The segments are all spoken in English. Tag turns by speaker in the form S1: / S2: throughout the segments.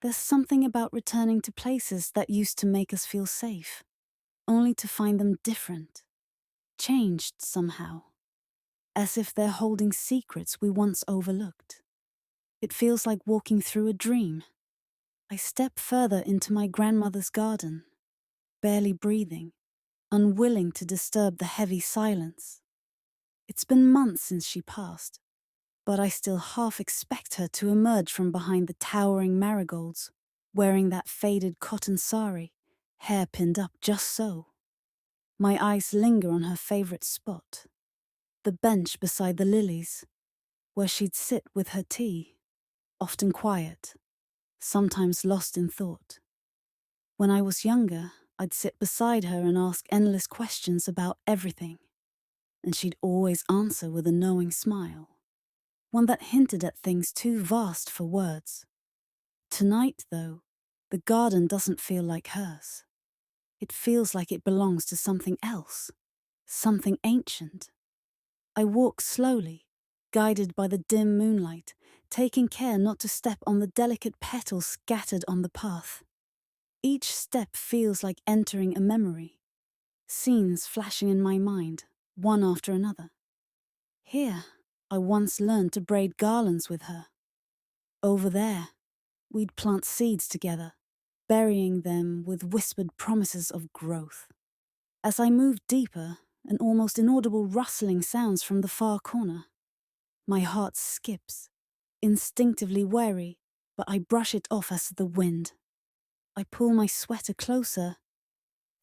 S1: There's something about returning to places that used to make us feel safe, only to find them different, changed somehow, as if they're holding secrets we once overlooked. It feels like walking through a dream. I step further into my grandmother's garden, barely breathing, unwilling to disturb the heavy silence. It's been months since she passed, but I still half expect her to emerge from behind the towering marigolds, wearing that faded cotton sari, hair pinned up just so. My eyes linger on her favorite spot, the bench beside the lilies, where she'd sit with her tea, often quiet, sometimes lost in thought. When I was younger, I'd sit beside her and ask endless questions about everything, and she'd always answer with a knowing smile, one that hinted at things too vast for words. Tonight, though, the garden doesn't feel like hers. It feels like it belongs to something else, something ancient. I walk slowly, guided by the dim moonlight, taking care not to step on the delicate petals scattered on the path. Each step feels like entering a memory, scenes flashing in my mind, one after another. Here, I once learned to braid garlands with her. Over there, we'd plant seeds together, burying them with whispered promises of growth. As I move deeper, an almost inaudible rustling sounds from the far corner. My heart skips, instinctively wary, but I brush it off as the wind. I pull my sweater closer,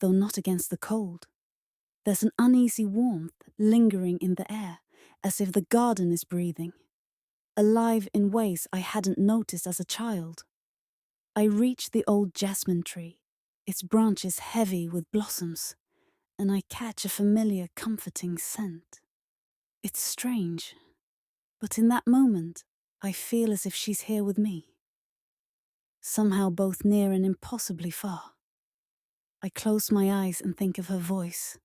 S1: though not against the cold. There's an uneasy warmth lingering in the air, as if the garden is breathing, alive in ways I hadn't noticed as a child. I reach the old jasmine tree, its branches heavy with blossoms, and I catch a familiar, comforting scent. It's strange, but in that moment, I feel as if she's here with me, somehow both near and impossibly far. I close my eyes and think of her voice,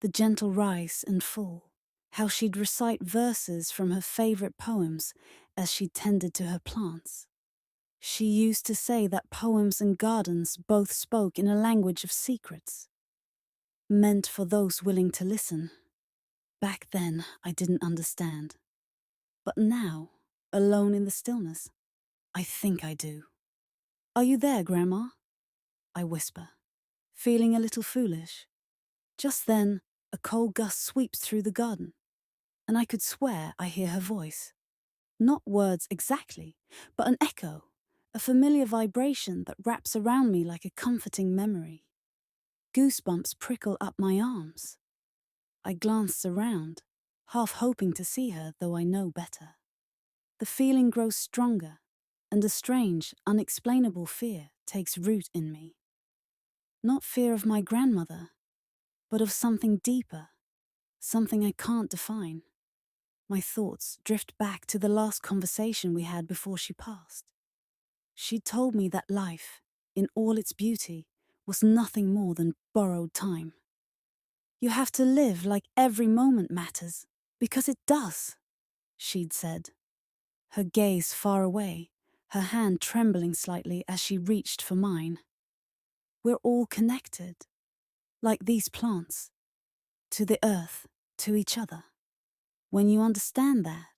S1: the gentle rise and fall, how she'd recite verses from her favorite poems as she tended to her plants. She used to say that poems and gardens both spoke in a language of secrets, meant for those willing to listen. Back then, I didn't understand. But now, alone in the stillness, I think I do. "Are you there, Grandma?" I whisper, feeling a little foolish. Just then, a cold gust sweeps through the garden, and I could swear I hear her voice. Not words exactly, but an echo, a familiar vibration that wraps around me like a comforting memory. Goosebumps prickle up my arms. I glance around, half hoping to see her, though I know better. The feeling grows stronger, and a strange, unexplainable fear takes root in me. Not fear of my grandmother, but of something deeper, something I can't define. My thoughts drift back to the last conversation we had before she passed. She told me that life, in all its beauty, was nothing more than borrowed time. "You have to live like every moment matters, because it does," she'd said, her gaze far away, her hand trembling slightly as she reached for mine. We're all connected, like these plants, to the earth, to each other. When you understand that,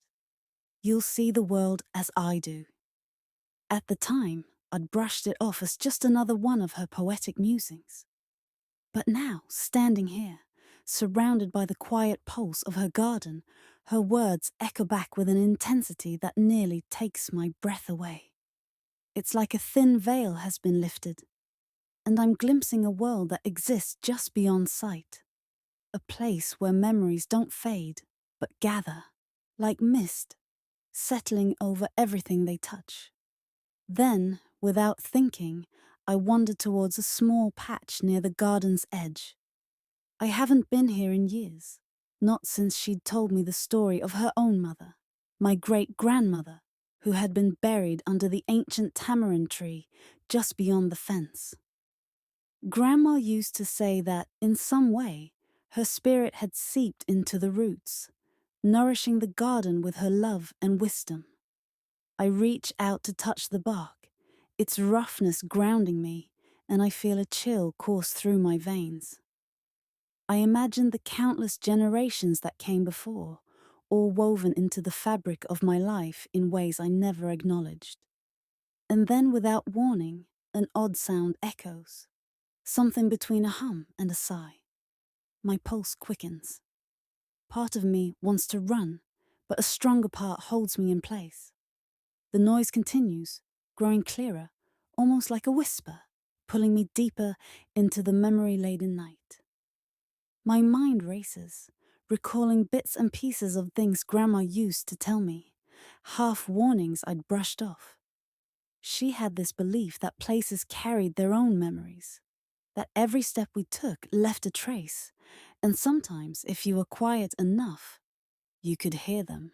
S1: you'll see the world as I do. At the time, I'd brushed it off as just another one of her poetic musings. But now, standing here, surrounded by the quiet pulse of her garden, her words echo back with an intensity that nearly takes my breath away. It's like a thin veil has been lifted, and I'm glimpsing a world that exists just beyond sight. A place where memories don't fade, but gather, like mist, settling over everything they touch. Then, without thinking, I wandered towards a small patch near the garden's edge. I haven't been here in years, not since she'd told me the story of her own mother, my great-grandmother, who had been buried under the ancient tamarind tree just beyond the fence. Grandma used to say that, in some way, her spirit had seeped into the roots, nourishing the garden with her love and wisdom. I reach out to touch the bark, its roughness grounding me, and I feel a chill course through my veins. I imagine the countless generations that came before, all woven into the fabric of my life in ways I never acknowledged. And then, without warning, an odd sound echoes, something between a hum and a sigh. My pulse quickens. Part of me wants to run, but a stronger part holds me in place. The noise continues, growing clearer, almost like a whisper, pulling me deeper into the memory-laden night. My mind races, recalling bits and pieces of things Grandma used to tell me, half warnings I'd brushed off. She had this belief that places carried their own memories, that every step we took left a trace, and sometimes, if you were quiet enough, you could hear them.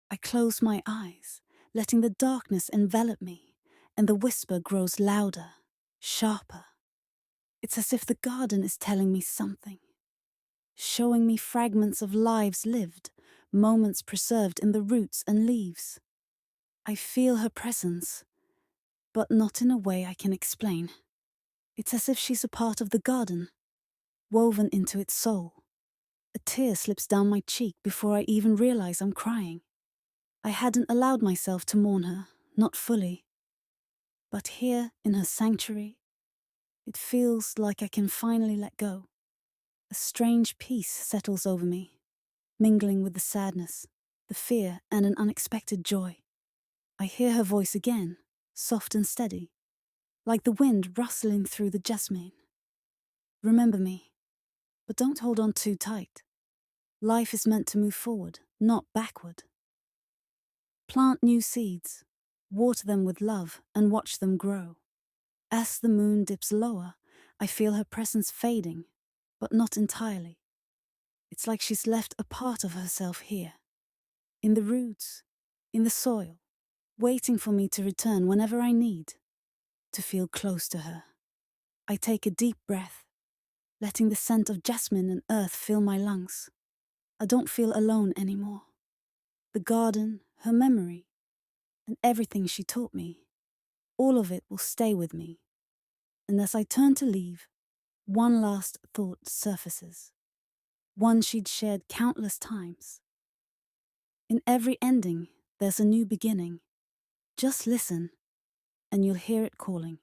S1: I close my eyes, letting the darkness envelop me, and the whisper grows louder, sharper. It's as if the garden is telling me something, showing me fragments of lives lived, moments preserved in the roots and leaves. I feel her presence, but not in a way I can explain. It's as if she's a part of the garden, woven into its soul. A tear slips down my cheek before I even realize I'm crying. I hadn't allowed myself to mourn her, not fully. But here, in her sanctuary, it feels like I can finally let go. A strange peace settles over me, mingling with the sadness, the fear, and an unexpected joy. I hear her voice again, soft and steady, like the wind rustling through the jasmine. Remember me, but don't hold on too tight. Life is meant to move forward, not backward. Plant new seeds, water them with love, and watch them grow. As the moon dips lower, I feel her presence fading, but not entirely. It's like she's left a part of herself here, in the roots, in the soil, waiting for me to return whenever I need, to feel close to her. I take a deep breath, letting the scent of jasmine and earth fill my lungs. I don't feel alone anymore. The garden, her memory, and everything she taught me, all of it will stay with me. And as I turn to leave, one last thought surfaces, one she'd shared countless times. In every ending, there's a new beginning. Just listen, and you'll hear it calling.